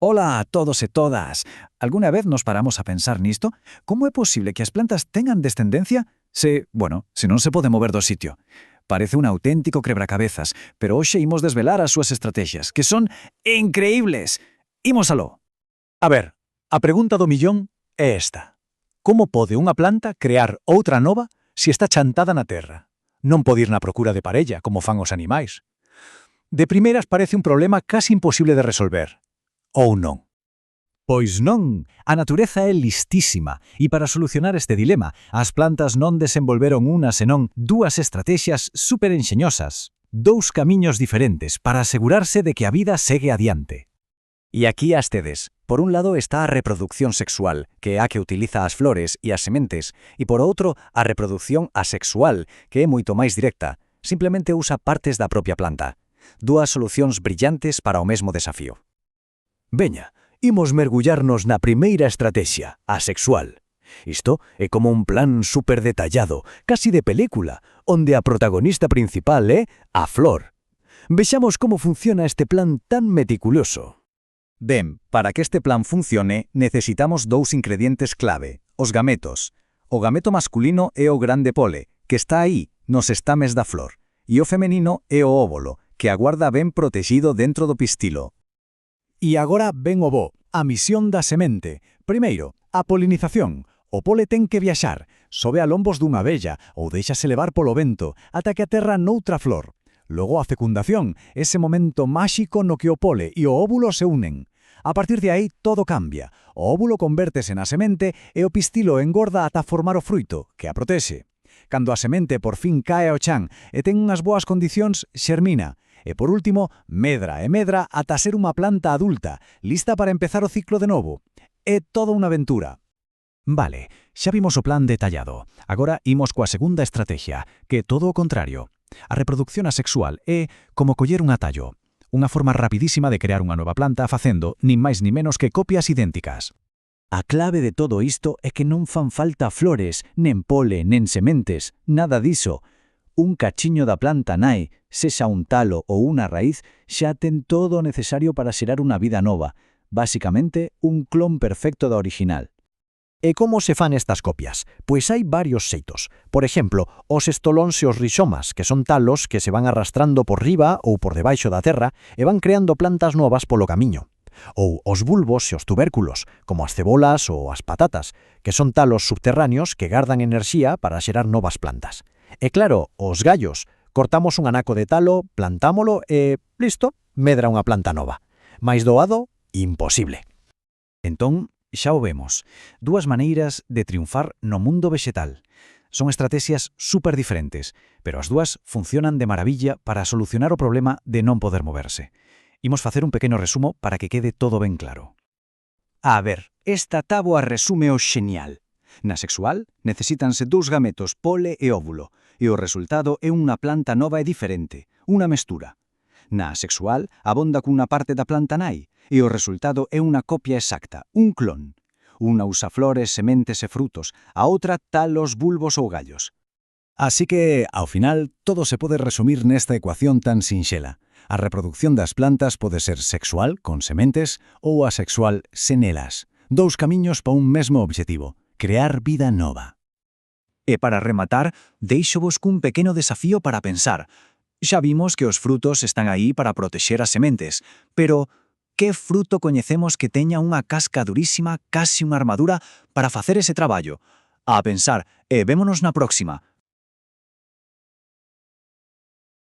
Ola a todos e todas. Alguna vez nos paramos a pensar nisto? Como é posible que as plantas tengan descendencia se non se pode mover do sitio? Parece un auténtico quebracabezas, pero hoxe imos desvelar as súas estrategias, que son increíbles. Imos aló. A ver, a pregunta do millón é esta. Como pode unha planta crear outra nova se está chantada na terra? Non pode ir na procura de parella, como fan os animais. De primeiras parece un problema casi imposible de resolver. Ou non? Pois non, a natureza é listísima e para solucionar este dilema, as plantas non desenvolveron unha senón dúas estrategias superenxeñosas, dous camiños diferentes para asegurarse de que a vida segue adiante. E aquí as tedes. Por un lado está a reproducción sexual, que é a que utiliza as flores e as sementes, e por outro a reproducción asexual, que é moito máis directa, simplemente usa partes da propia planta. Dúas solucións brillantes para o mesmo desafío. Veña, imos mergullarnos na primeira estrategia, a sexual. Isto é como un plan super detallado, casi de película, onde a protagonista principal é a flor. Vexamos como funciona este plan tan meticuloso. Ben, para que este plan funcione, necesitamos dous ingredientes clave, os gametos. O gameto masculino é o grande pole, que está aí, nos estames da flor, e o femenino é o óvulo, que aguarda ben protegido dentro do pistilo. E agora ven o bo, a misión da semente. Primeiro, a polinización. O pole ten que viaxar, sobe a lombos dunha abella ou déixase levar polo vento ata que aterra noutra flor. Logo a fecundación, ese momento máxico no que o pole e o óvulo se unen. A partir de aí todo cambia. O óvulo convértese na semente e o pistilo engorda ata formar o fruito, que a protexe. Cando a semente por fin cae ao chan e ten unhas boas condicións, xermina. E por último, medra e medra ata ser unha planta adulta, lista para empezar o ciclo de novo. É toda unha aventura. Vale, xa vimos o plan detallado. Agora imos coa segunda estrategia, que é todo o contrario. A reproducción asexual é como coller un atallo, unha forma rapidísima de crear unha nova planta facendo nin máis nin menos que copias idénticas. A clave de todo isto é que non fan falta flores, nen pole, nen sementes, nada diso. Un cachiño da planta nai, sexa un talo ou unha raíz, xa ten todo o necesario para xerar unha vida nova, basicamente un clon perfecto da original. E como se fan estas copias? Pois hai varios xeitos. Por exemplo, os estolóns e os rizomas, que son talos que se van arrastrando por riba ou por debaixo da terra e van creando plantas novas polo camiño. Ou os bulbos e os tubérculos, como as cebolas ou as patatas, que son talos subterráneos que gardan enerxía para xerar novas plantas. E claro, os gallos, cortamos un anaco de talo, plantámolo e, listo, medra unha planta nova. Mais doado, imposible. Entón, xa o vemos. Dúas maneiras de triunfar no mundo vexetal. Son estrategias super diferentes, pero as dúas funcionan de maravilla para solucionar o problema de non poder moverse. Imos facer un pequeno resumo para que quede todo ben claro. A ver, esta táboa resume o xenial. Na sexual, necesítanse dous gametos, pole e óvulo, e o resultado é unha planta nova e diferente, unha mestura. Na asexual, abonda cunha parte da planta nai, e o resultado é unha copia exacta, un clon. Unha usa flores, sementes e frutos, a outra talos, bulbos ou gallos. Así que, ao final, todo se pode resumir nesta ecuación tan sinxela. A reproducción das plantas pode ser sexual, con sementes, ou asexual, sen elas. Dous camiños pa un mesmo obxectivo, crear vida nova. E para rematar, deixo-vos cun pequeno desafío para pensar. Xa vimos que os frutos están aí para protexer as sementes, pero que fruto coñecemos que teña unha casca durísima, casi unha armadura, para facer ese traballo? A pensar, e vémonos na próxima.